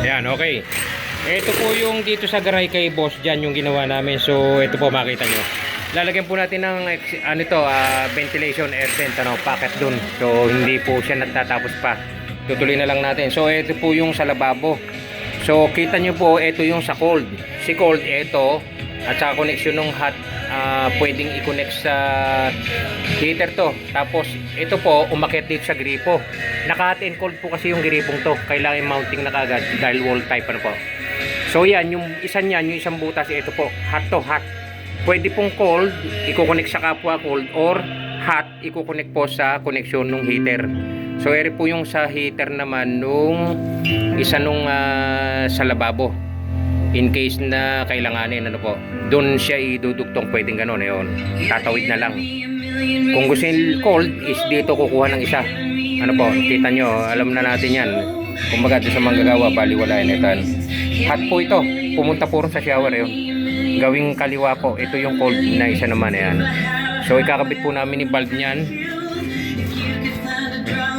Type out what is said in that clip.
Ayan, okay. Ito po yung dito sa garay kay boss dyan yung ginawa namin. So ito po makita nyo. Lalagyan po natin ng ano to, ventilation air vent, ano, packet dun. So hindi po siya natatapos pa. Tutuloy na lang natin. So ito po yung sa lababo. So kita nyo po, ito yung sa cold. Si cold, ito. At sa connection ng hot, pwedeng i-connect sa heater to. Tapos ito po, umakyat dito sa gripo. Naka-hot and cold po kasi yung gripong to. Kailangan mounting na kagad dahil wall type, ano po. So yan, yung isa niyan, yung isang butas, ito po, hot to hot. Pwede pong cold, i-connect sa kapwa cold, or hot, i-connect po sa connection ng heater. So eri po yung sa heater naman nung isa nung sa lababo. In case na kailanganin, ano po, doon siya idudugtong, pwedeng gano'n, yun. Tatawid na lang. Kung gusto yung cold, is dito kukuha ng isa. Ano po, kita nyo, alam na natin yan. Kumbaga doon sa manggagawa, baliwalain ito. Hot po ito, pumunta po rin sa shower, yun. Gawing kaliwa po, ito yung cold na isa naman, yan. So ikakabit po namin yung bulb niyan